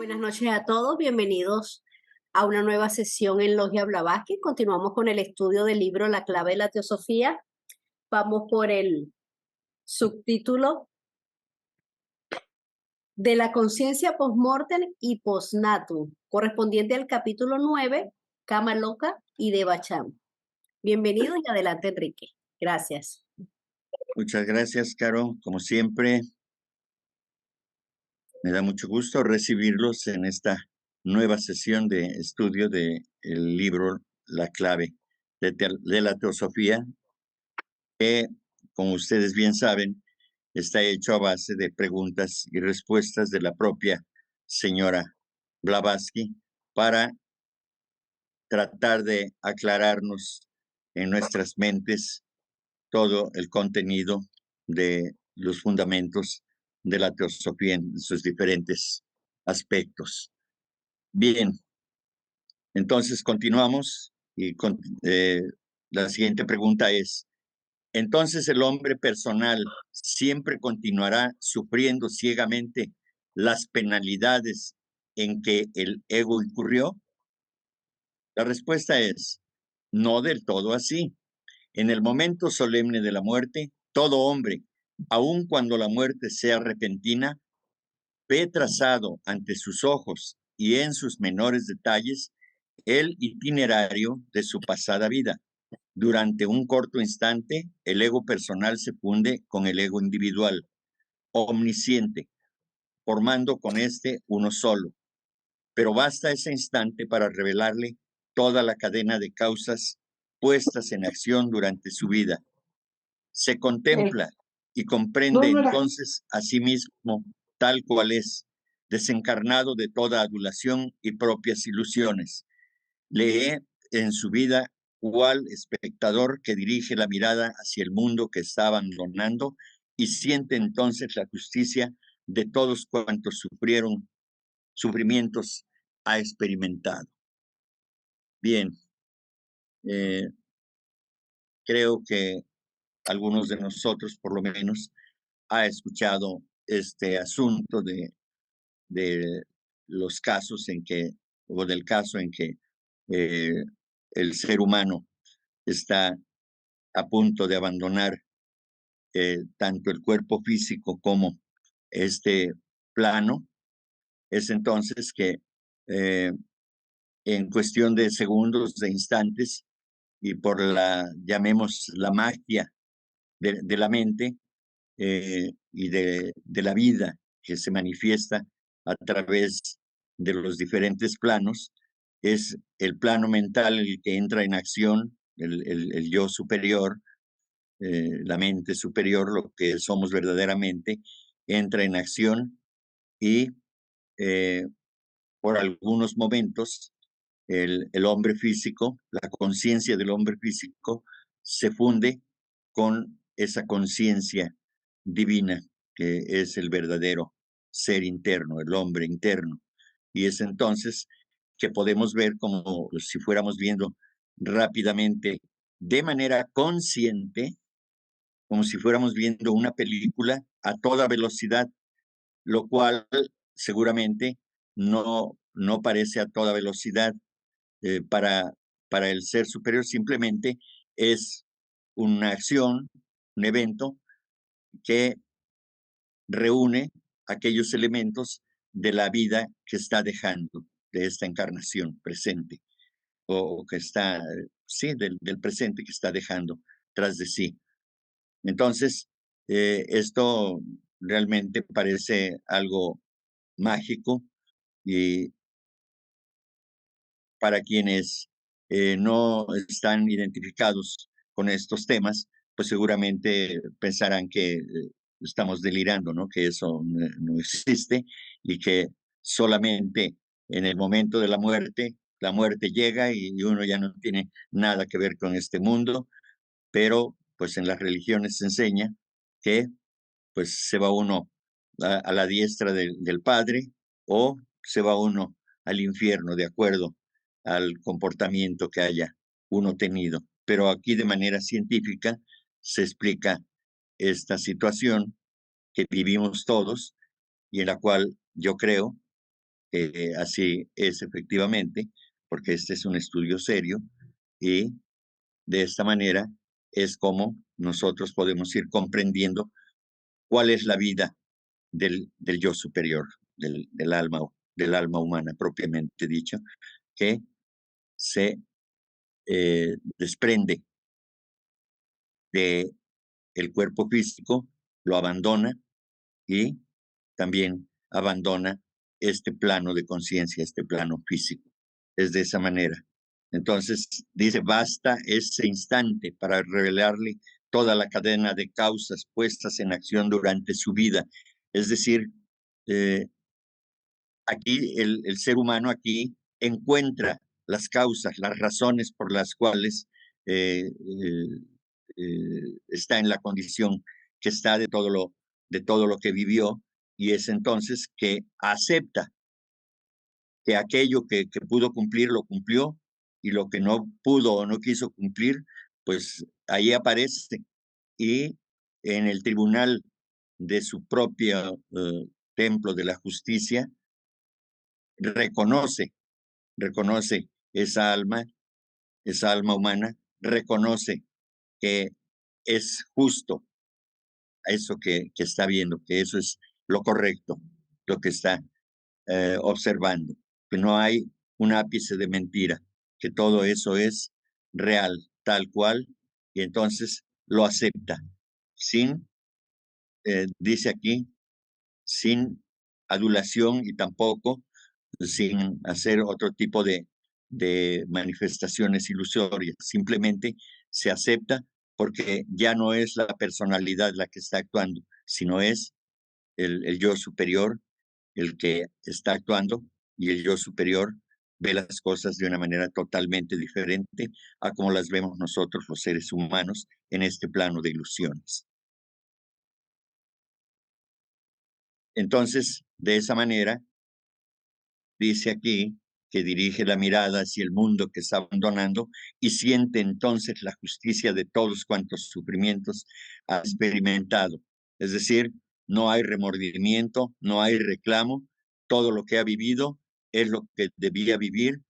Buenas noches a todos, bienvenidos a una nueva sesión en Logia Blavatsky. Continuamos con el estudio del libro La clave de la teosofía. Vamos por el subtítulo de la conciencia post-mortem y post-natum, correspondiente al capítulo 9, Kama Loka y Devacham. Bienvenido y adelante, Enrique. Gracias. Muchas gracias, Caro. Como siempre, me da mucho gusto recibirlos en esta nueva sesión de estudio del libro La clave de la teosofía, que, como ustedes bien saben, está hecho a base de preguntas y respuestas de la propia señora Blavatsky para tratar de aclararnos en nuestras mentes todo el contenido de los fundamentos de la teosofía en sus diferentes aspectos. Bien, entonces continuamos y la siguiente pregunta es, ¿entonces el hombre personal siempre continuará sufriendo ciegamente las penalidades en que el ego incurrió? La respuesta es, no del todo así. En el momento solemne de la muerte, todo hombre, aun cuando la muerte sea repentina, ve trazado ante sus ojos y en sus menores detalles el itinerario de su pasada vida. Durante un corto instante, el ego personal se funde con el ego individual, omnisciente, formando con éste uno solo. Pero basta ese instante para revelarle toda la cadena de causas puestas en acción durante su vida. Se contempla y comprende entonces a sí mismo tal cual es, desencarnado de toda adulación y propias ilusiones. Lee en su vida cual espectador que dirige la mirada hacia el mundo que está abandonando y siente entonces la justicia de todos cuantos sufrimientos ha experimentado. Bien, creo que algunos de nosotros, por lo menos, ha escuchado este asunto de los casos en que, o del caso en que eh, el ser humano está a punto de abandonar tanto el cuerpo físico como este plano. Es entonces que en cuestión de segundos, de instantes, y por llamemos la magia de la mente, y de la vida que se manifiesta a través de los diferentes planos, es el plano mental el que entra en acción, el yo superior, la mente superior, lo que somos verdaderamente, entra en acción y por algunos momentos el hombre físico, la conciencia del hombre físico, se funde con esa conciencia divina que es el verdadero ser interno, el hombre interno. Y es entonces que podemos ver como si fuéramos viendo rápidamente, de manera consciente, como si fuéramos viendo una película a toda velocidad, lo cual seguramente no parece a toda velocidad para el ser superior, simplemente es una acción, un evento que reúne aquellos elementos de la vida que está dejando, de esta encarnación presente, o que está, sí, del presente que está dejando tras de sí. Entonces, esto realmente parece algo mágico y para quienes no están identificados con estos temas, pues seguramente pensarán que estamos delirando, ¿no? Que eso no existe y que solamente en el momento de la muerte llega y uno ya no tiene nada que ver con este mundo, pero pues en las religiones se enseña que pues se va uno a la diestra del Padre o se va uno al infierno de acuerdo al comportamiento que haya uno tenido. Pero aquí de manera científica se explica esta situación que vivimos todos y en la cual yo creo Así es efectivamente, porque este es un estudio serio y de esta manera es como nosotros podemos ir comprendiendo cuál es la vida del yo superior, del alma humana propiamente dicho, que se desprende de el cuerpo físico, lo abandona y también abandona este plano de conciencia, este plano físico. Es de esa manera. Entonces dice, basta ese instante para revelarle toda la cadena de causas puestas en acción durante su vida. Es decir, eh, aquí el ser humano aquí encuentra las causas, las razones por las cuales eh, está en la condición que está de todo lo que vivió, y es entonces que acepta que aquello que pudo cumplir lo cumplió y lo que no pudo o no quiso cumplir, pues ahí aparece y en el tribunal de su propio templo de la justicia reconoce, reconoce esa alma humana, reconoce que es justo eso que está viendo, que eso es lo correcto, lo que está observando, que no hay un ápice de mentira, que todo eso es real, tal cual, y entonces lo acepta, sin, dice aquí, sin adulación y tampoco sin hacer otro tipo de manifestaciones ilusorias. Simplemente se acepta porque ya no es la personalidad la que está actuando, sino es el yo superior el que está actuando y el yo superior ve las cosas de una manera totalmente diferente a como las vemos nosotros los seres humanos en este plano de ilusiones. Entonces, de esa manera, dice aquí que dirige la mirada hacia el mundo que está abandonando y siente entonces la justicia de todos cuantos sufrimientos ha experimentado. Es decir, no hay remordimiento, no hay reclamo, todo lo que ha vivido es lo que debía vivir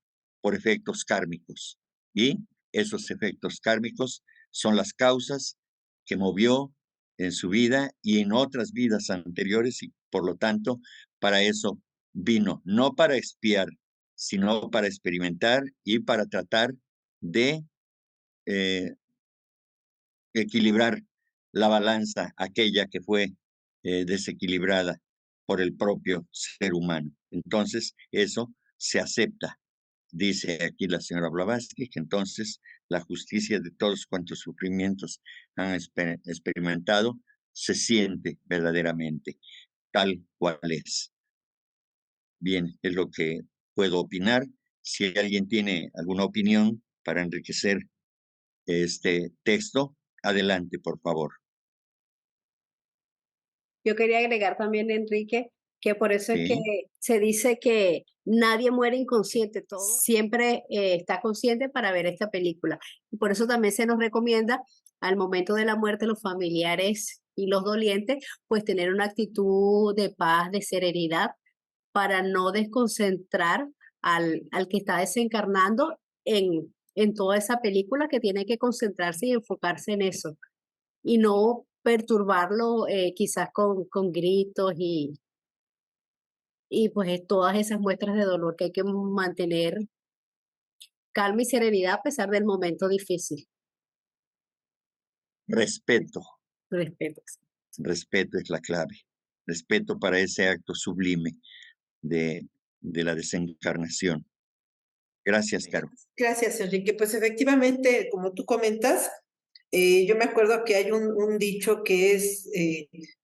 por efectos kármicos. Y esos efectos kármicos son las causas que movió en su vida y en otras vidas anteriores y por lo tanto, para eso vino, no para expiar, sino para experimentar y para tratar de eh, equilibrar la balanza, aquella que fue desequilibrada por el propio ser humano. Entonces, eso se acepta. Dice aquí la señora Blavatsky que entonces la justicia de todos cuantos sufrimientos han experimentado se siente verdaderamente tal cual es. Bien, es lo que puedo opinar. Si alguien tiene alguna opinión para enriquecer este texto, adelante, por favor. Yo quería agregar también, Enrique, que por eso es que Sí, se dice que nadie muere inconsciente, todo siempre está consciente para ver esta película. Y por eso también se nos recomienda al momento de la muerte, los familiares y los dolientes, pues tener una actitud de paz, de serenidad, para no desconcentrar al que está desencarnando en toda esa película, que tiene que concentrarse y enfocarse en eso y no perturbarlo quizás con gritos y pues todas esas muestras de dolor, que hay que mantener calma y serenidad a pesar del momento difícil. respeto, Respeto. respeto es la clave. Respeto para ese acto sublime de la desencarnación. Gracias, Caro. Gracias, Enrique. Pues efectivamente, como tú comentas, yo me acuerdo que hay un dicho que es,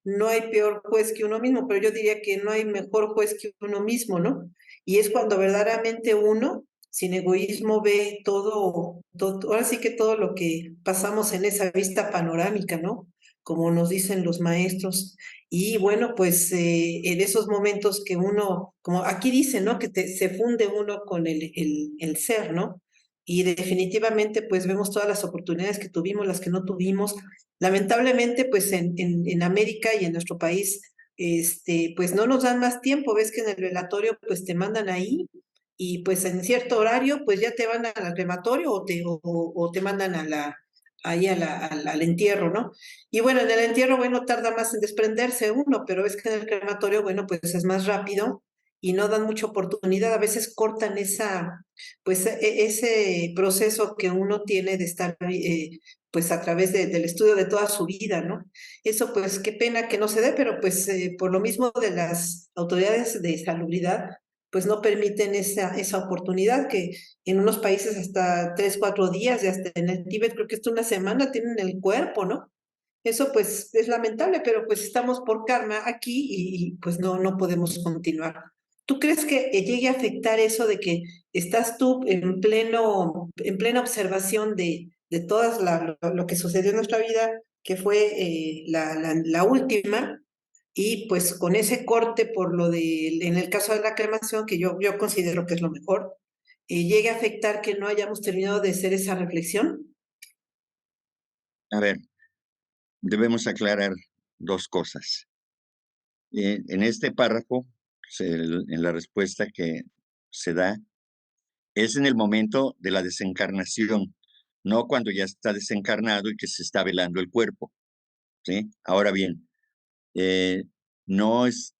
no hay peor juez que uno mismo, pero yo diría que no hay mejor juez que uno mismo, ¿no? Y es cuando verdaderamente uno, sin egoísmo, ve todo, ahora sí que todo lo que pasamos en esa vista panorámica, ¿no? Como nos dicen los maestros. Y bueno, pues en esos momentos que uno, como aquí dice, ¿no? Que se funde uno con el ser, ¿no? Y definitivamente pues vemos todas las oportunidades que tuvimos, las que no tuvimos. Lamentablemente pues en América y en nuestro país pues no nos dan más tiempo. Ves que en el velatorio pues te mandan ahí y pues en cierto horario pues ya te van al crematorio o te mandan ahí al entierro, ¿no? Y bueno, en el entierro, bueno, tarda más en desprenderse uno, pero ves que en el crematorio, bueno, pues es más rápido y no dan mucha oportunidad. A veces cortan pues ese proceso que uno tiene de estar, pues a través del estudio de toda su vida, ¿no? Eso pues qué pena que no se dé, pero pues por lo mismo de las autoridades de salubridad, pues no permiten esa oportunidad que en unos países hasta 3, 4 días y hasta en el Tíbet creo que es una semana tienen el cuerpo, ¿no? Eso pues es lamentable, pero pues estamos por karma aquí y pues no podemos continuar. ¿Tú crees que llegue a afectar eso de que estás tú en plena observación de todas lo que sucedió en nuestra vida, que fue la última, y pues con ese corte por en el caso de la cremación, que yo considero que es lo mejor, llegue a afectar que no hayamos terminado de hacer esa reflexión? A ver, debemos aclarar dos cosas. En este párrafo, en la respuesta que se da, es en el momento de la desencarnación, no cuando ya está desencarnado y que se está velando el cuerpo, ¿sí? Ahora bien, no es,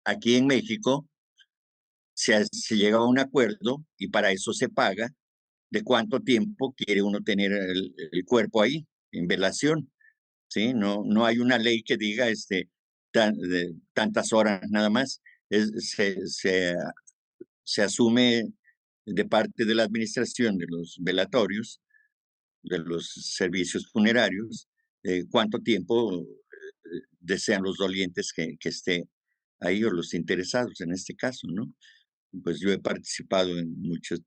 aquí en México se llega a un acuerdo y para eso se paga de cuánto tiempo quiere uno tener el cuerpo ahí, en velación, ¿sí? No hay una ley que diga de tantas horas nada más. Se asume de parte de la administración de los velatorios, de los servicios funerarios, cuánto tiempo desean los dolientes que esté ahí o los interesados en este caso, ¿no? Pues yo he participado en muchos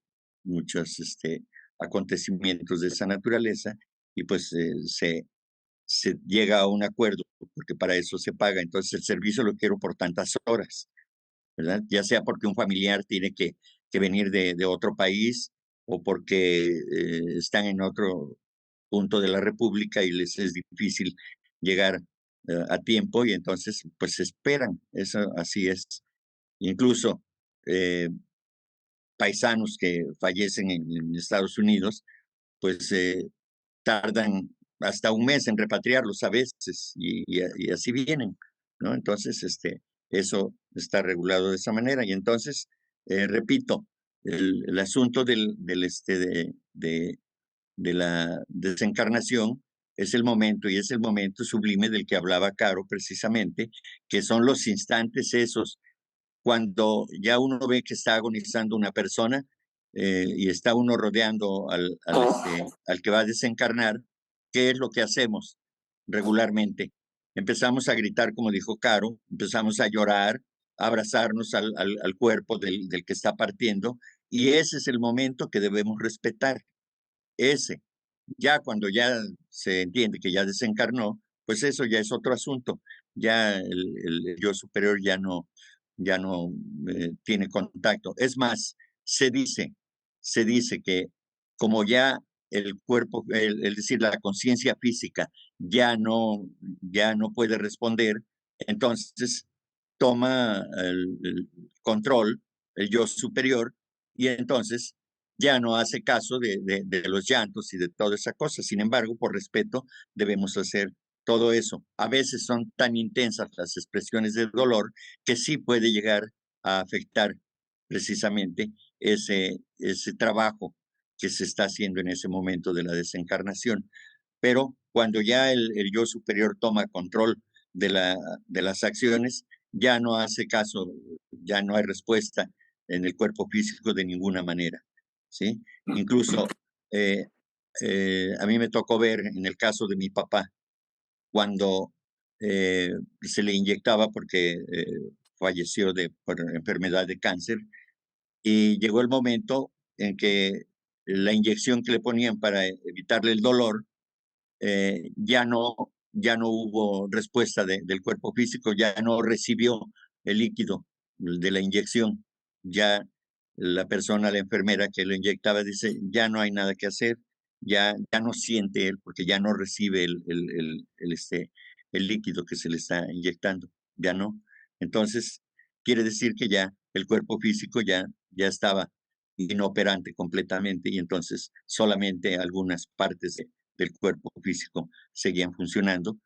acontecimientos de esa naturaleza y pues se llega a un acuerdo porque para eso se paga. Entonces el servicio lo quiero por tantas horas, ¿verdad? Ya sea porque un familiar tiene que venir de otro país o porque están en otro punto de la República y les es difícil llegar a tiempo y entonces pues esperan. Eso así es. Incluso eh, paisanos que fallecen en Estados Unidos, pues tardan hasta un mes en repatriarlos a veces y así vienen, ¿no? Entonces, eso está regulado de esa manera. Y entonces, repito, el asunto de la desencarnación es el momento y es el momento sublime del que hablaba Caro precisamente, que son los instantes esos cuando ya uno ve que está agonizando una persona y está uno rodeando al que va a desencarnar, ¿qué es lo que hacemos regularmente? Empezamos a gritar, como dijo Caro, empezamos a llorar, a abrazarnos al cuerpo del que está partiendo, y ese es el momento que debemos respetar, ese. Ya cuando ya se entiende que ya desencarnó, pues eso ya es otro asunto. Ya el yo superior ya no tiene contacto. Es más, se dice, se dice que como ya el cuerpo, es decir, la conciencia física ya no puede responder, entonces toma el control, el yo superior, y entonces ya no hace caso de los llantos y de toda esa cosa. Sin embargo, por respeto, debemos hacer todo eso. A veces son tan intensas las expresiones de dolor que sí puede llegar a afectar precisamente ese trabajo que se está haciendo en ese momento de la desencarnación. Pero cuando ya el yo superior toma control de las acciones, ya no hace caso, ya no hay respuesta en el cuerpo físico de ninguna manera, ¿sí? Incluso a mí me tocó ver en el caso de mi papá, cuando se le inyectaba porque falleció por enfermedad de cáncer, y llegó el momento en que la inyección que le ponían para evitarle el dolor, ya no hubo respuesta del cuerpo físico, ya no recibió el líquido de la inyección. Ya la persona, la enfermera que lo inyectaba, dice, ya no hay nada que hacer, ya no siente él, porque ya no recibe el líquido que se le está inyectando, ya no. Entonces, quiere decir que ya el cuerpo físico ya estaba inoperante completamente y entonces solamente algunas partes del cuerpo físico seguían funcionando,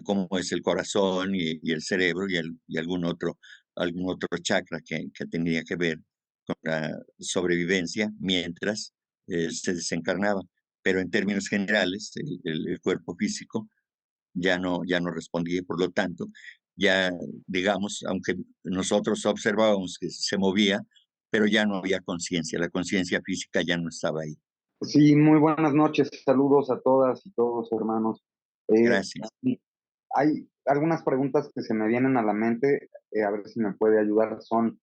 como es el corazón y el cerebro y algún otro chakra que tenía que ver con la sobrevivencia mientras se desencarnaba. Pero en términos generales, el cuerpo físico ya no respondía y por lo tanto, ya digamos, aunque nosotros observábamos que se movía, pero ya no había conciencia, la conciencia física ya no estaba ahí. Sí, muy buenas noches, saludos a todas y todos, hermanos. Gracias. Sí, hay algunas preguntas que se me vienen a la mente, a ver si me puede ayudar, son,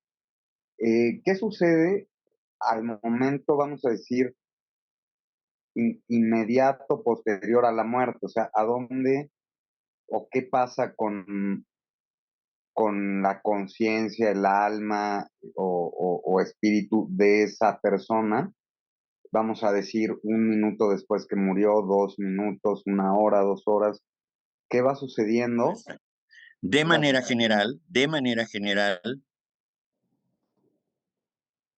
¿qué sucede al momento, vamos a decir, inmediato, posterior a la muerte? O sea, ¿a dónde o qué pasa con la conciencia, el alma o espíritu de esa persona? Vamos a decir, 1 minuto después que murió, 2 minutos, 1 hora, 2 horas. ¿Qué va sucediendo? De manera general,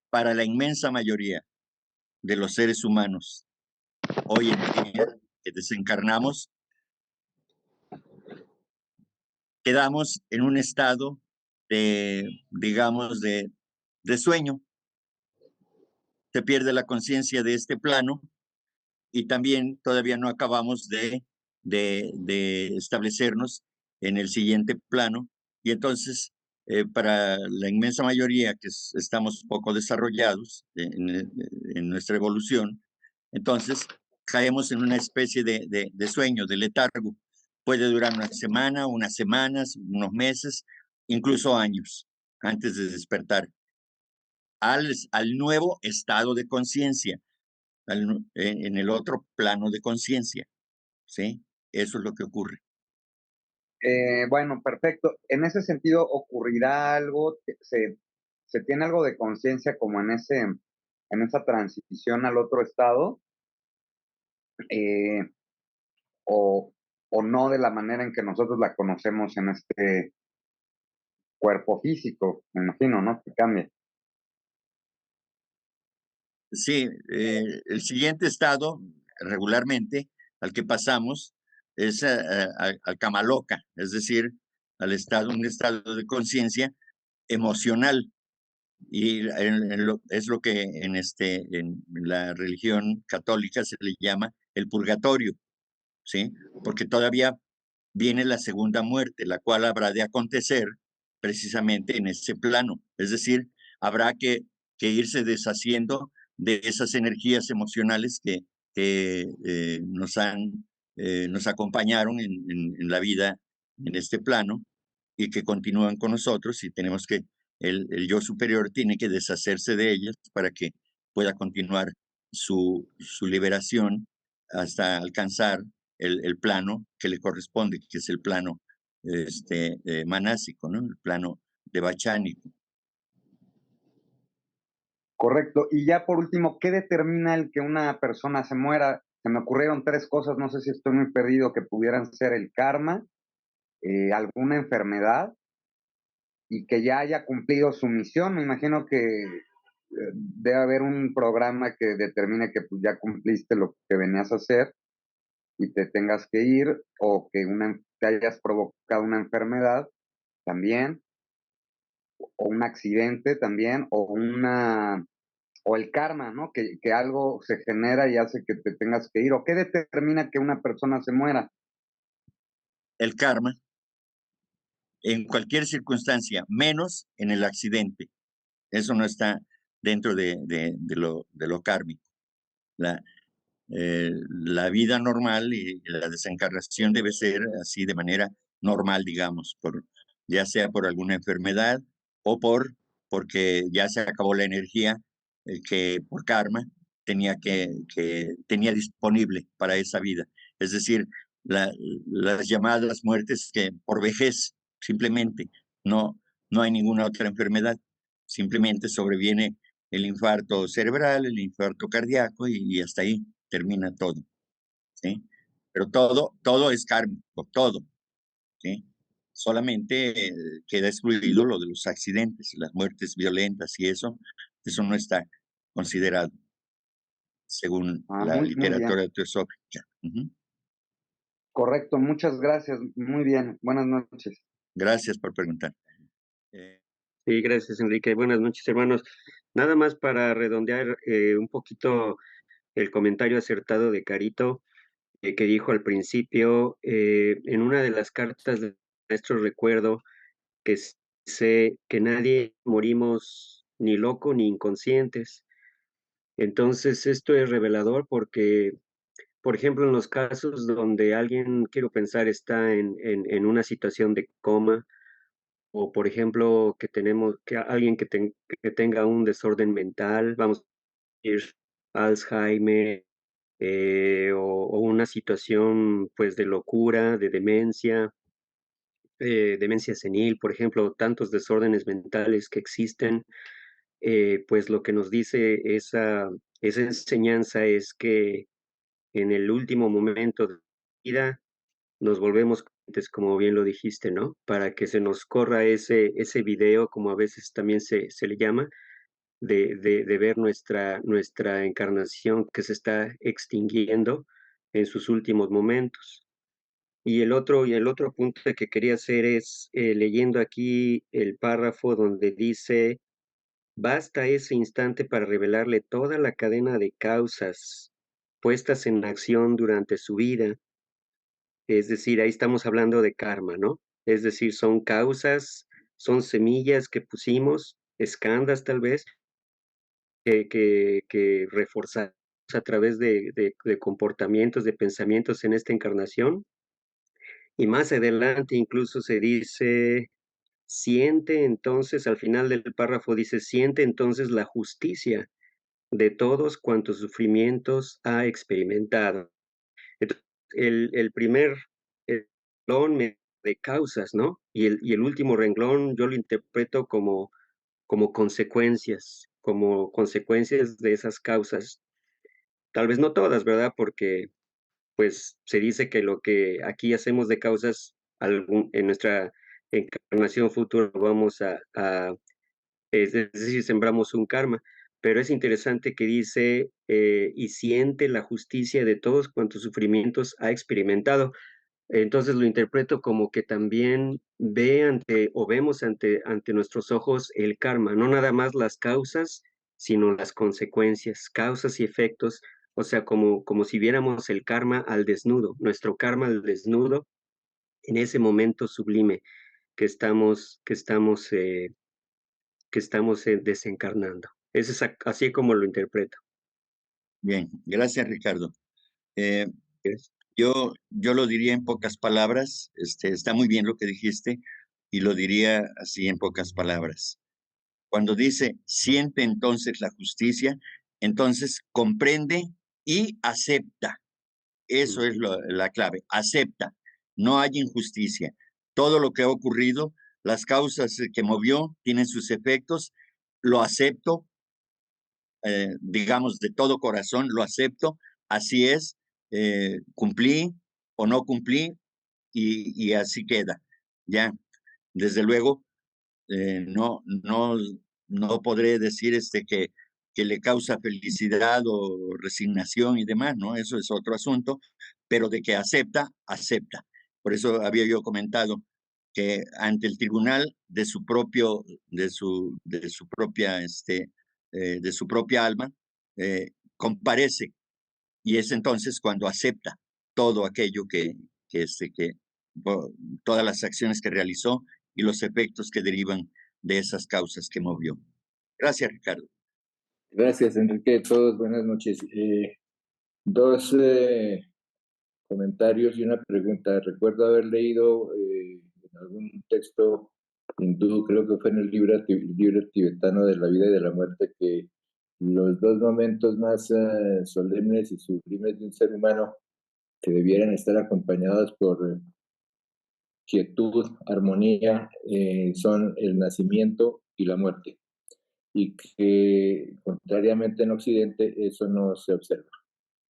para la inmensa mayoría de los seres humanos, hoy en día, que desencarnamos, quedamos en un estado digamos, de sueño. Se pierde la conciencia de este plano y también todavía no acabamos de establecernos en el siguiente plano. Y entonces, para la inmensa mayoría que estamos poco desarrollados en nuestra evolución, entonces caemos en una especie de sueño, de letargo. Puede durar una semana, unas semanas, unos meses, incluso años antes de despertar al nuevo estado de conciencia, en el otro plano de conciencia, ¿sí? Eso es lo que ocurre. Bueno, perfecto. En ese sentido, ¿ocurrirá algo? ¿Se tiene algo de conciencia como en esa transición al otro estado? Eh, o, ¿O no de la manera en que nosotros la conocemos en este cuerpo físico? Me imagino, ¿no? Que cambia. Sí, el siguiente estado, regularmente, al que pasamos, es al Kamaloka, es decir, un estado de conciencia emocional. Y es lo que en la religión católica se le llama el purgatorio, ¿sí? Porque todavía viene la segunda muerte, la cual habrá de acontecer precisamente en ese plano. Es decir, habrá que irse deshaciendo de esas energías emocionales que nos acompañaron en la vida en este plano y que continúan con nosotros y tenemos el yo superior tiene que deshacerse de ellas para que pueda continuar su liberación hasta alcanzar el plano que le corresponde, que es el plano manásico, ¿no? El plano de bachánico. Correcto. Y ya por último, ¿qué determina el que una persona se muera? Se me ocurrieron 3 cosas, no sé si estoy muy perdido, que pudieran ser el karma, alguna enfermedad y que ya haya cumplido su misión. Me imagino que debe haber un programa que determine que pues, ya cumpliste lo que venías a hacer y te tengas que ir, o que te hayas provocado una enfermedad también, o un accidente también, o el karma, ¿no? Que algo se genera y hace que te tengas que ir. ¿O qué determina que una persona se muera? El karma, en cualquier circunstancia, menos en el accidente. Eso no está dentro de lo kármico. La vida normal y la desencarnación debe ser así de manera normal, digamos, ya sea por alguna enfermedad o porque ya se acabó la energía que por karma tenía disponible para esa vida. Es decir, las llamadas muertes que por vejez, simplemente, no hay ninguna otra enfermedad, simplemente sobreviene el infarto cerebral, el infarto cardíaco y hasta ahí termina todo, ¿sí? Pero todo es kármico, todo. ¿sí? Solamente queda excluido lo de los accidentes, las muertes violentas y eso no está considerado según la Muy bien. literatura teosófica. Ujú. Correcto, muchas gracias. Muy bien. Buenas noches. Gracias por preguntar. Eh, Sí, gracias, Enrique. Buenas noches, hermanos. Nada más para redondear un poquito el comentario acertado de Carito, que dijo al principio, en una de las cartas de nuestro recuerdo, que dice que nadie morimos ni loco ni inconscientes. Entonces, esto es revelador porque, por ejemplo, en los casos donde alguien, quiero pensar, está en una situación de coma, o por ejemplo, que tenemos que alguien que tenga un desorden mental, vamos a decir Alzheimer, o una situación pues de locura, de demencia senil, por ejemplo, tantos desórdenes mentales que existen, pues lo que nos dice esa enseñanza es que en el último momento de vida nos volvemos conscientes, como bien lo dijiste, ¿no? Para que se nos corra ese video, como a veces también se le llama, de ver nuestra encarnación que se está extinguiendo en sus últimos momentos. Y el otro punto que quería hacer es, leyendo aquí el párrafo donde dice: "Basta ese instante para revelarle toda la cadena de causas puestas en acción durante su vida". Es decir, ahí estamos hablando de karma, ¿no? Es decir, son causas, son semillas que pusimos, escandas tal vez, que reforzamos a través de comportamientos, de pensamientos en esta encarnación. Y más adelante incluso se dice: "Siente entonces", al final del párrafo dice: "Siente entonces la justicia de todos cuantos sufrimientos ha experimentado". Entonces, el primer renglón de causas, ¿no? Y el último renglón yo lo interpreto como consecuencias de esas causas. Tal vez no todas, ¿verdad? Porque, pues, se dice que lo que aquí hacemos de causas, en nuestra encarnación futura vamos es decir, sembramos un karma. Pero es interesante que dice, y siente la justicia de todos cuantos sufrimientos ha experimentado. Entonces lo interpreto como que también vemos ante nuestros ojos el karma, no nada más las causas, sino las consecuencias, causas y efectos, o sea, como si viéramos el karma al desnudo, nuestro karma al desnudo en ese momento sublime que estamos desencarnando. Eso es así como lo interpreto. Bien, gracias, Ricardo. Eh, ¿Ves? yo lo diría en pocas palabras, está muy bien lo que dijiste, y lo diría así en pocas palabras. Cuando dice, siente entonces la justicia, entonces comprende y acepta. Eso es la clave, acepta. No hay injusticia. Todo lo que ha ocurrido, las causas que movió, tienen sus efectos, lo acepto, digamos, de todo corazón, lo acepto, así es, cumplí o no cumplí y así queda. Ya, desde luego, no podré decir que le causa felicidad o resignación y demás, ¿no? Eso es otro asunto, pero de que acepta, acepta. Por eso había yo comentado que ante el tribunal de su propia alma, comparece y es entonces cuando acepta todo aquello que, este, que todas las acciones que realizó y los efectos que derivan de esas causas que movió. Gracias, Ricardo. Gracias, Enrique. Todos, buenas noches. Dos comentarios y una pregunta. Recuerdo haber leído en algún texto hindú, creo que fue en el libro tibetano de la vida y de la muerte, que los dos momentos más solemnes y sublimes de un ser humano que debieran estar acompañados por quietud, armonía, son el nacimiento y la muerte. Y que, contrariamente en Occidente, eso no se observa.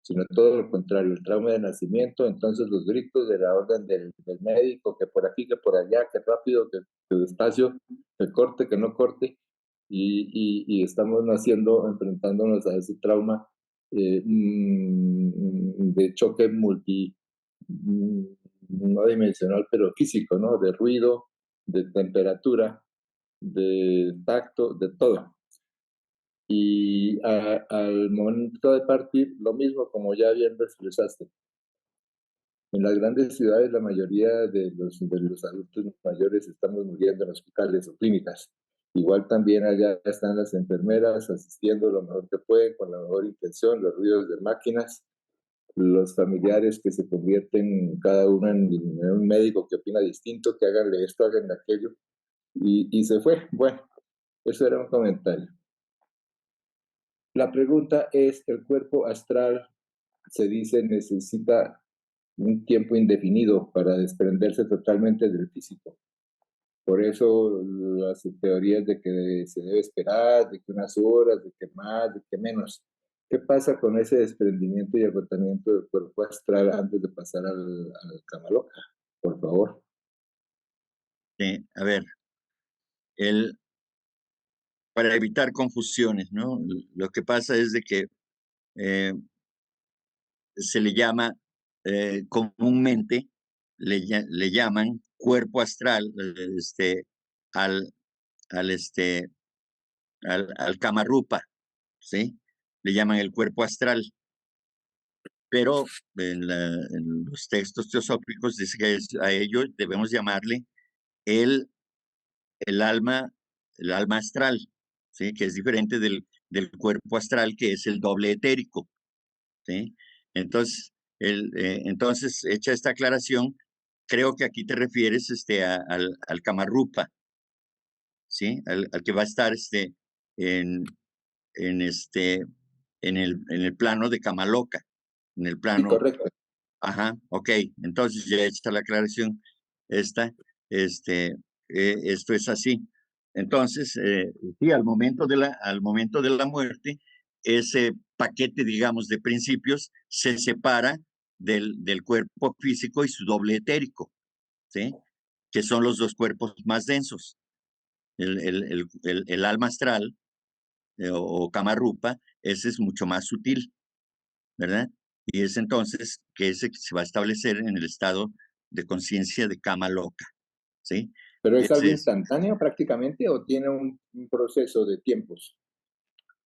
sino todo lo contrario, el trauma de nacimiento, entonces los gritos de la orden del médico, que por aquí, que por allá, que rápido, que despacio, que corte, que no corte, y estamos naciendo, enfrentándonos a ese trauma de choque no dimensional, pero físico, ¿no? De ruido, de temperatura, de tacto, de todo. Y al momento de partir, lo mismo como ya bien expresaste. En las grandes ciudades la mayoría de los adultos mayores estamos muriendo en hospitales o clínicas. Igual también allá están las enfermeras asistiendo lo mejor que pueden, con la mejor intención, los ruidos de máquinas, los familiares que se convierten cada uno en un médico que opina distinto, que háganle esto, háganle aquello, y se fue. Bueno, eso era un comentario. La pregunta es, ¿el cuerpo astral, se dice, necesita un tiempo indefinido para desprenderse totalmente del físico? Por eso las teorías de que se debe esperar, de que unas horas, de que más, de que menos. ¿Qué pasa con ese desprendimiento y agotamiento del cuerpo astral antes de pasar al cama loca? Por favor. A ver, para evitar confusiones, ¿no? Lo que pasa es de que se le llama comúnmente, le llaman cuerpo astral al, al, al Kamarupa, ¿sí? Le llaman el cuerpo astral. Pero en los textos teosóficos dice que a ello debemos llamarle el, el alma, el alma astral, ¿sí? Que es diferente del cuerpo astral, que es el doble etérico, ¿sí? Entonces, entonces, hecha esta aclaración, creo que aquí te refieres al Kamarupa, ¿sí? Al que va a estar en, en, en el plano de Kamaloka, en el Sí, plano. correcto. Ajá, ok. Entonces ya hecha la aclaración, esta, esto es así. Entonces, sí, al momento de la muerte, ese paquete, digamos, de principios se separa del cuerpo físico y su doble etérico, ¿sí? Que son los dos cuerpos más densos. El alma astral o Kamarupa, ese es mucho más sutil, ¿verdad? Y es entonces que ese se va a establecer en el estado de conciencia de Kama Loka, ¿sí? ¿Pero es algo instantáneo prácticamente o tiene un proceso de tiempos?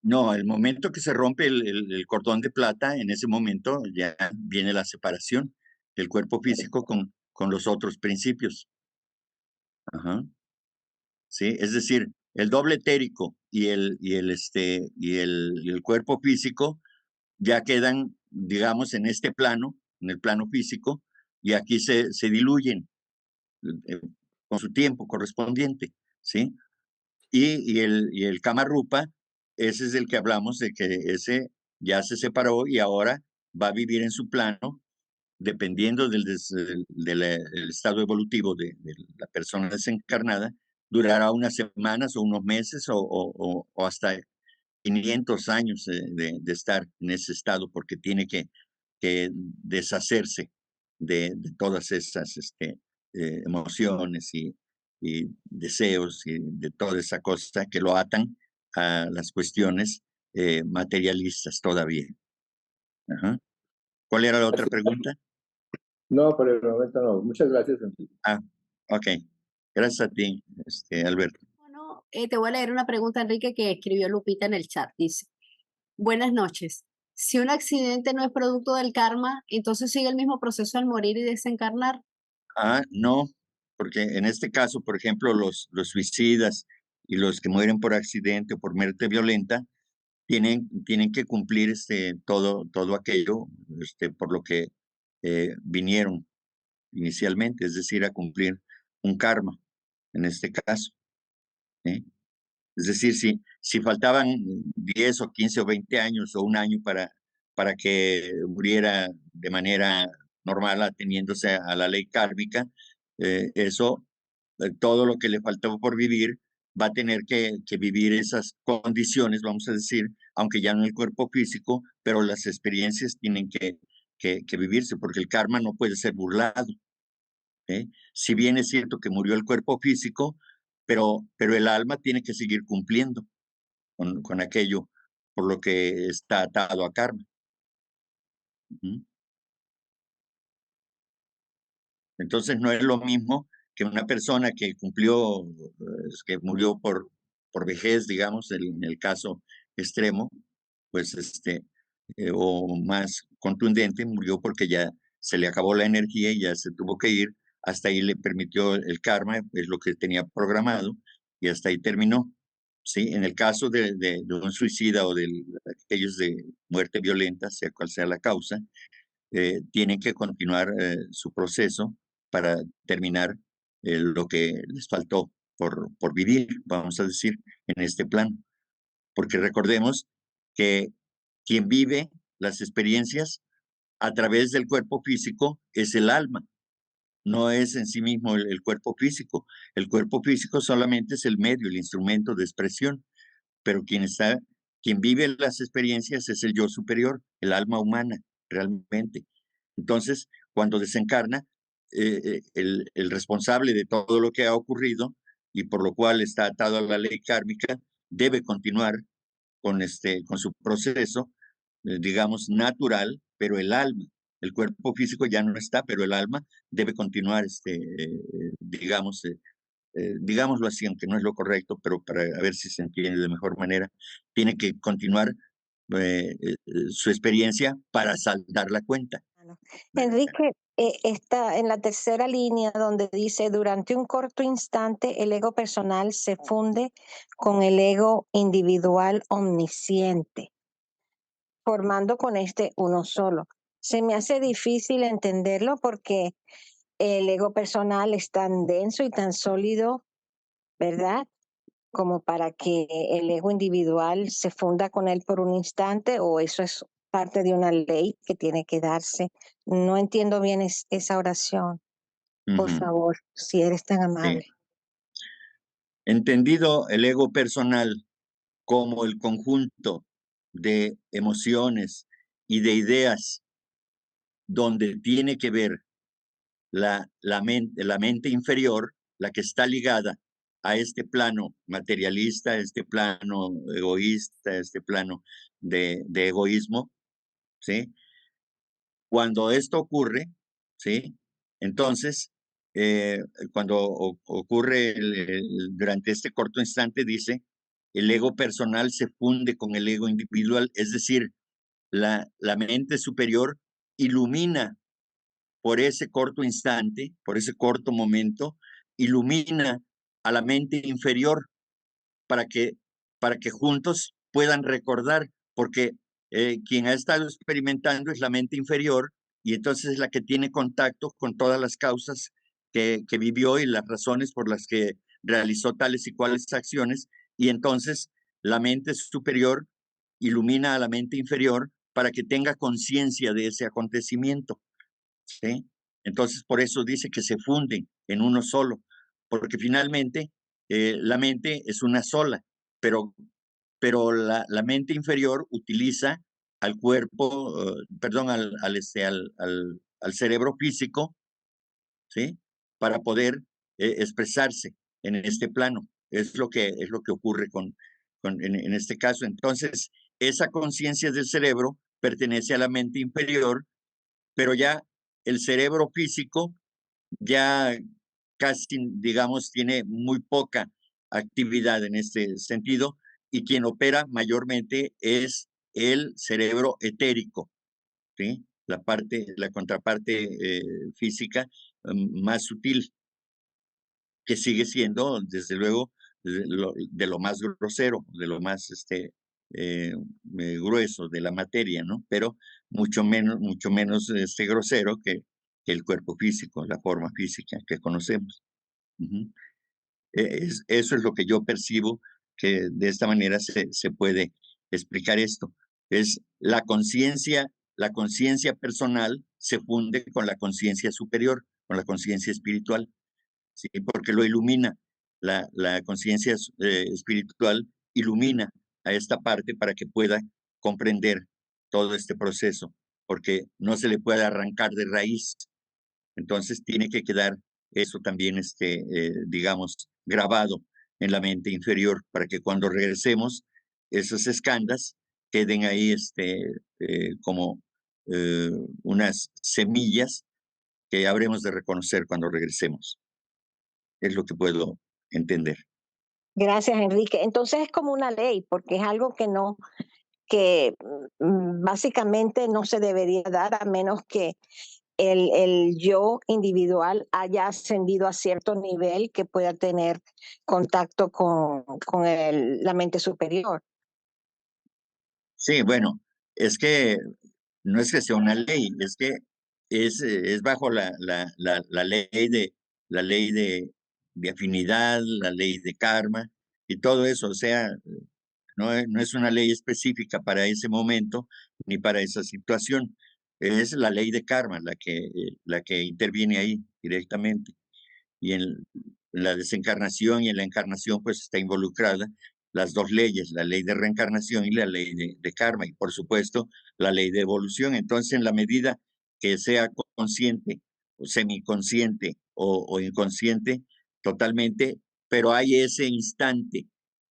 No, el momento que se rompe el cordón de plata, en ese momento ya viene la separación del cuerpo físico con los otros principios. Ajá. ¿Sí? Es decir, el doble etérico y el cuerpo físico ya quedan, digamos, en este plano, en el plano físico, y aquí se diluyen con su tiempo correspondiente, ¿sí? Y el Kamarupa, ese es el que hablamos, de que ese ya se separó y ahora va a vivir en su plano, dependiendo del estado evolutivo de la persona desencarnada, durará unas semanas o unos meses o hasta 500 años de estar en ese estado, porque tiene que deshacerse de todas esas emociones y deseos y de toda esa cosa que lo atan a las cuestiones materialistas todavía. Ajá. ¿Cuál era la otra pregunta? No, por el momento no. Muchas gracias, Enrique. Ah, ok. Gracias a ti, Alberto. Bueno, te voy a leer una pregunta, Enrique, que escribió Lupita en el chat. Dice, buenas noches. Si un accidente no es producto del karma, entonces sigue el mismo proceso al morir y desencarnar. No, porque en este caso, por ejemplo, los suicidas y los que mueren por accidente o por muerte violenta tienen que cumplir todo aquello por lo que vinieron inicialmente, es decir, a cumplir un karma, en este caso. ¿Sí? Es decir, si faltaban 10 o 15 o 20 años o un año para que muriera de manera normal, ateniéndose a la ley kármica, todo lo que le faltaba por vivir va a tener que vivir esas condiciones, vamos a decir, aunque ya no en el cuerpo físico, pero las experiencias tienen que vivirse, porque el karma no puede ser burlado. Si bien es cierto que murió el cuerpo físico, pero el alma tiene que seguir cumpliendo con aquello por lo que está atado a karma. Ujú. Entonces no es lo mismo que una persona que cumplió, que murió por vejez, digamos, en el caso extremo, pues o más contundente, murió porque ya se le acabó la energía y ya se tuvo que ir. Hasta ahí le permitió el karma, es lo que tenía programado, y hasta ahí terminó. ¿Sí? En el caso de un suicida o de aquellos de muerte violenta, sea cual sea la causa, tienen que continuar su proceso para terminar lo que les faltó por vivir, vamos a decir, en este plano. Porque recordemos que quien vive las experiencias a través del cuerpo físico es el alma, no es en sí mismo el cuerpo físico. El cuerpo físico solamente es el medio, el instrumento de expresión, pero quien vive las experiencias es el yo superior, el alma humana, realmente. Entonces, cuando desencarna, el responsable de todo lo que ha ocurrido y por lo cual está atado a la ley kármica, debe continuar con su proceso, digamos, natural, pero el alma, el cuerpo físico ya no está, pero el alma debe continuar, digamos, digámoslo así, aunque no es lo correcto, pero para ver si se entiende de mejor manera, tiene que continuar su experiencia para saldar la cuenta. Enrique, está en la tercera línea donde dice, durante un corto instante el ego personal se funde con el ego individual omnisciente, formando con este uno solo. Se me hace difícil entenderlo porque el ego personal es tan denso y tan sólido, ¿verdad? Como para que el ego individual se funda con él por un instante, o eso es parte de una ley que tiene que darse. No entiendo bien esa oración. Por Ujú, favor, si eres tan sí. amable. Entendido el ego personal como el conjunto de emociones y de ideas donde tiene que ver la mente inferior, la que está ligada a este plano materialista, a este plano egoísta, a este plano de egoísmo, ¿sí? Cuando esto ocurre, ¿sí? Entonces, cuando ocurre durante este corto instante, dice, el ego personal se funde con el ego individual, es decir, la mente superior ilumina por ese corto instante, por ese corto momento, ilumina a la mente inferior para que, para que juntos puedan recordar, porque quien ha estado experimentando es la mente inferior y entonces es la que tiene contacto con todas las causas que vivió y las razones por las que realizó tales y cuales acciones, y entonces la mente superior ilumina a la mente inferior para que tenga conciencia de ese acontecimiento. ¿Sí? Entonces, por eso dice que se funden en uno solo, porque finalmente la mente es una sola, pero, pero la mente inferior utiliza al cuerpo, perdón, al cerebro físico, ¿sí? Para poder expresarse en este plano. Es lo que ocurre en este caso. Entonces, esa conciencia del cerebro pertenece a la mente inferior, pero ya el cerebro físico ya casi, digamos, tiene muy poca actividad en este sentido y quien opera mayormente es el cerebro etérico, ¿sí? La contraparte física más sutil, que sigue siendo, desde luego, de lo más grosero, de lo más grueso de la materia, ¿no? Pero mucho menos grosero que el cuerpo físico, la forma física que conocemos. Ujú. Eso es lo que yo percibo, que de esta manera se puede explicar esto. Es la conciencia personal se funde con la conciencia superior, con la conciencia espiritual, ¿sí? Porque lo ilumina. la conciencia espiritual ilumina a esta parte para que pueda comprender todo este proceso, porque no se le puede arrancar de raíz. Entonces tiene que quedar eso también, digamos, grabado en la mente inferior para que cuando regresemos, esas escandas queden ahí como unas semillas que habremos de reconocer cuando regresemos. Es lo que puedo entender. Gracias, Enrique. Entonces es como una ley, porque es algo que básicamente no se debería dar a menos que el yo individual haya ascendido a cierto nivel que pueda tener contacto con la mente superior. Sí, bueno, es que no es que sea una ley, es que es bajo la ley de afinidad, la ley de karma y todo eso. O sea, no es una ley específica para ese momento ni para esa situación. Es la ley de karma la que interviene ahí directamente. Y en la desencarnación y en la encarnación, pues está involucrada las dos leyes, la ley de reencarnación y la ley de karma, y por supuesto la ley de evolución. Entonces, en la medida que sea consciente o semiconsciente o inconsciente, totalmente, pero hay ese instante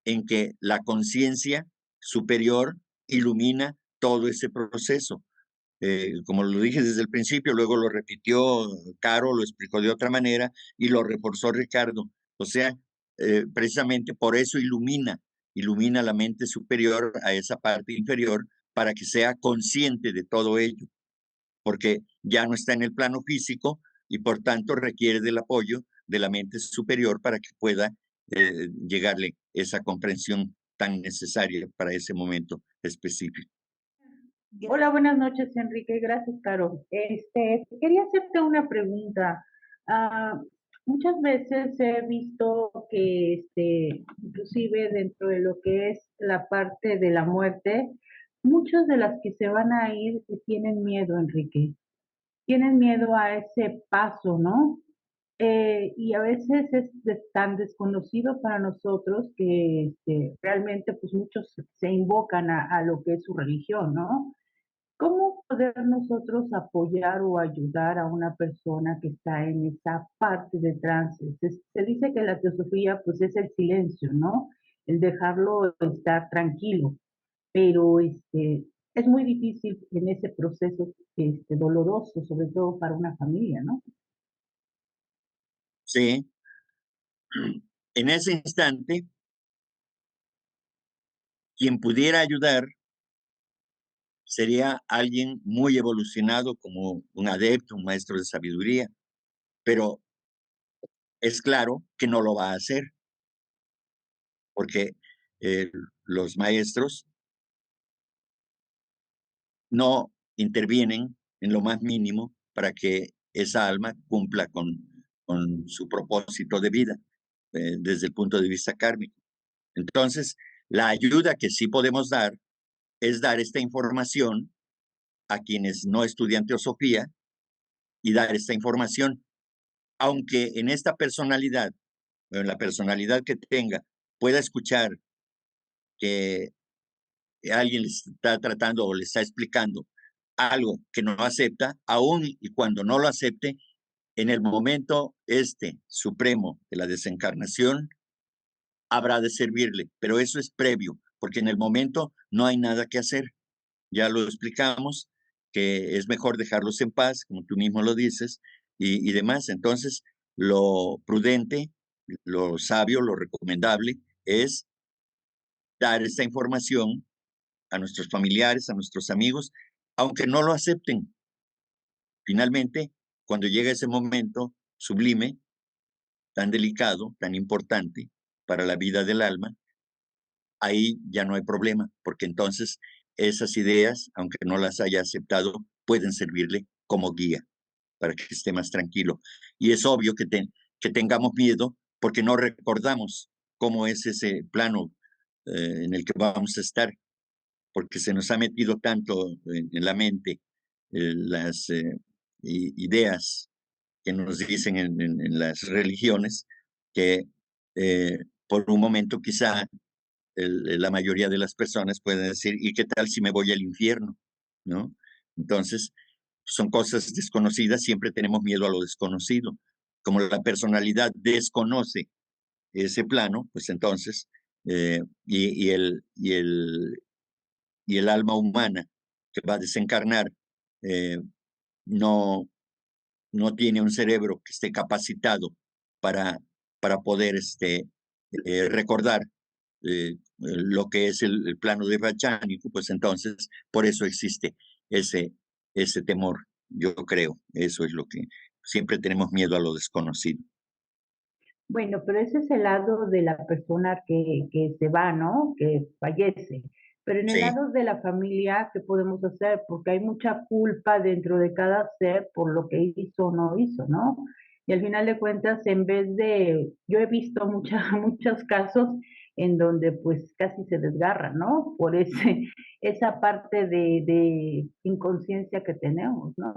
en que la conciencia superior ilumina todo ese proceso. Como lo dije desde el principio, luego lo repitió Caro, lo explicó de otra manera y lo reforzó Ricardo. O sea, precisamente por eso ilumina la mente superior a esa parte inferior para que sea consciente de todo ello, porque ya no está en el plano físico y por tanto requiere del apoyo de la mente superior para que pueda llegarle esa comprensión tan necesaria para ese momento específico. Hola, buenas noches, Enrique. Gracias, Caro. Quería hacerte una pregunta. Muchas veces he visto que, inclusive dentro de lo que es la parte de la muerte, muchas de las que se van a ir tienen miedo, Enrique. Tienen miedo a ese paso, ¿no? Y a veces es tan desconocido para nosotros que realmente pues muchos se invocan a lo que es su religión, ¿no? ¿Cómo poder nosotros apoyar o ayudar a una persona que está en esa parte de trance? Se dice que la teosofía pues es el silencio, ¿no? El dejarlo estar tranquilo, pero es muy difícil en ese proceso doloroso, sobre todo para una familia, ¿no? Sí, en ese instante, quien pudiera ayudar sería alguien muy evolucionado como un adepto, un maestro de sabiduría, pero es claro que no lo va a hacer porque los maestros no intervienen en lo más mínimo para que esa alma cumpla con su propósito de vida desde el punto de vista kármico. Entonces, la ayuda que sí podemos dar es dar esta información a quienes no estudian teosofía y dar esta información, aunque en esta personalidad, en la personalidad que tenga, pueda escuchar que alguien le está tratando o le está explicando algo que no acepta, aún y cuando no lo acepte, en el momento supremo de la desencarnación, habrá de servirle, pero eso es previo, porque en el momento no hay nada que hacer. Ya lo explicamos, que es mejor dejarlos en paz, como tú mismo lo dices, y demás. Entonces, lo prudente, lo sabio, lo recomendable es dar esta información a nuestros familiares, a nuestros amigos, aunque no lo acepten. Finalmente, cuando llega ese momento sublime, tan delicado, tan importante para la vida del alma, ahí ya no hay problema, porque entonces esas ideas, aunque no las haya aceptado, pueden servirle como guía para que esté más tranquilo. Y es obvio que tengamos miedo porque no recordamos cómo es ese plano en el que vamos a estar, porque se nos ha metido tanto en la mente las ideas que nos dicen en las religiones, que por un momento quizá la mayoría de las personas pueden decir, ¿y qué tal si me voy al infierno? ¿No? Entonces, son cosas desconocidas, siempre tenemos miedo a lo desconocido. Como la personalidad desconoce ese plano, pues entonces, y el alma humana que va a desencarnar eh, no, no tiene un cerebro que esté capacitado para, para poder recordar lo que es el plano de Vajránico, pues entonces por eso existe ese, ese temor, yo creo. Eso es lo que siempre tenemos miedo a lo desconocido. Bueno, pero ese es el lado de la persona que se va, ¿no? Que fallece. Pero en el Sí, lado de la familia, ¿qué podemos hacer? Porque hay mucha culpa dentro de cada ser por lo que hizo o no hizo, ¿no? Y al final de cuentas, en vez de, yo he visto muchos casos en donde pues casi se desgarra, ¿no? Por esa parte de inconsciencia que tenemos, ¿no?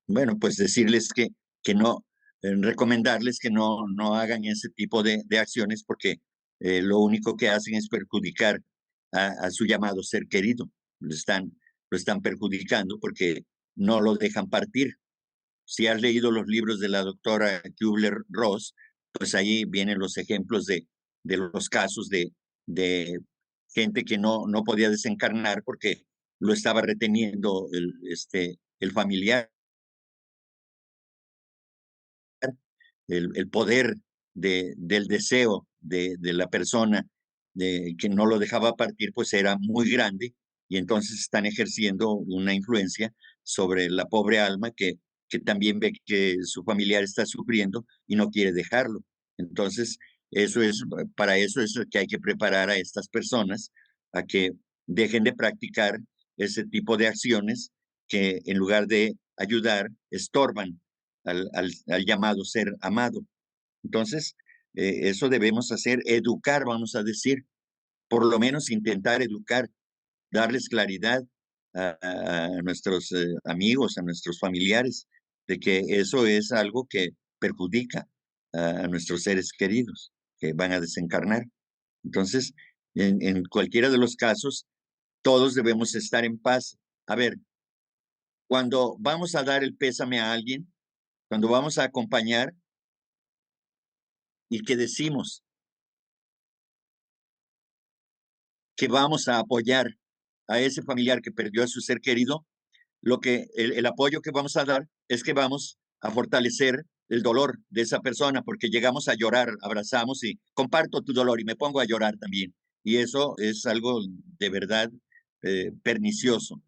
bueno, pues decirles que no, recomendarles que no hagan ese tipo de acciones porque lo único que hacen es perjudicar a su llamado ser querido. Lo están perjudicando porque no lo dejan partir. Si has leído los libros de la doctora Kübler-Ross, pues ahí vienen los ejemplos de los casos de gente que no podía desencarnar porque lo estaba reteniendo el familiar, el poder del deseo de la persona que no lo dejaba partir, pues era muy grande y entonces están ejerciendo una influencia sobre la pobre alma que también ve que su familiar está sufriendo y no quiere dejarlo. Entonces, para eso es que hay que preparar a estas personas a que dejen de practicar ese tipo de acciones que en lugar de ayudar, estorban al llamado ser amado. Entonces, eso debemos hacer, educar, vamos a decir, por lo menos intentar educar, darles claridad a nuestros amigos, a nuestros familiares, de que eso es algo que perjudica a nuestros seres queridos que van a desencarnar. Entonces, en cualquiera de los casos, todos debemos estar en paz. A ver, cuando vamos a dar el pésame a alguien, cuando vamos a acompañar y que decimos que vamos a apoyar a ese familiar que perdió a su ser querido, el apoyo que vamos a dar es que vamos a fortalecer el dolor de esa persona, porque llegamos a llorar, abrazamos y comparto tu dolor y me pongo a llorar también. Y eso es algo de verdad pernicioso,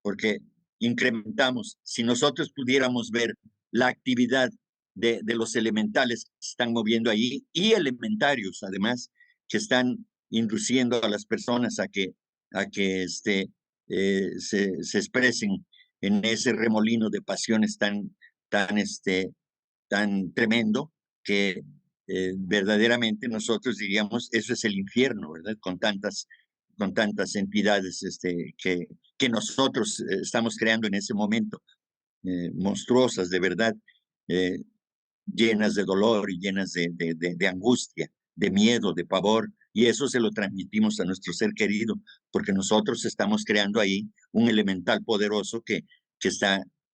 porque incrementamos, si nosotros pudiéramos ver la actividad de los elementales que se están moviendo ahí y elementarios, además, que están induciendo a las personas a que se expresen en ese remolino de pasiones tan tremendo que verdaderamente nosotros diríamos eso es el infierno, ¿verdad? Con tantas entidades que nosotros estamos creando en ese momento, monstruosas de verdad, eh, llenas de dolor y llenas de angustia, de miedo, de pavor, y eso se lo transmitimos a nuestro ser querido, porque nosotros estamos creando ahí un elemental poderoso que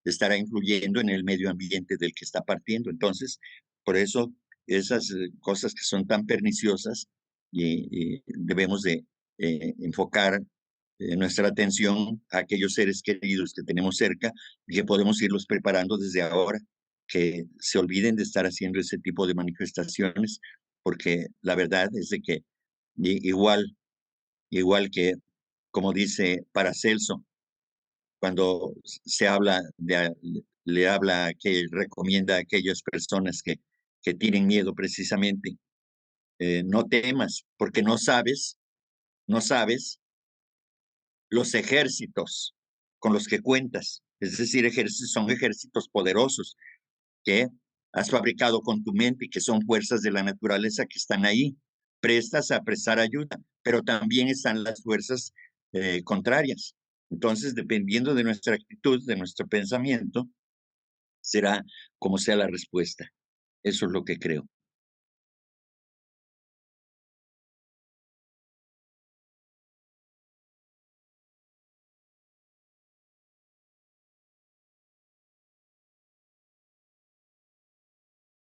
estará influyendo en el medio ambiente del que está partiendo. Entonces, por eso esas cosas que son tan perniciosas y debemos de enfocar nuestra atención a aquellos seres queridos que tenemos cerca y que podemos irlos preparando desde ahora, que se olviden de estar haciendo ese tipo de manifestaciones, porque la verdad es de que igual que, como dice Paracelso, cuando se habla le habla que recomienda a aquellas personas que tienen miedo precisamente, no temas, porque no sabes los ejércitos con los que cuentas. Es decir, son ejércitos poderosos que has fabricado con tu mente y que son fuerzas de la naturaleza que están ahí, prestas a prestar ayuda, pero también están las fuerzas contrarias. Entonces, dependiendo de nuestra actitud, de nuestro pensamiento, será como sea la respuesta. Eso es lo que creo.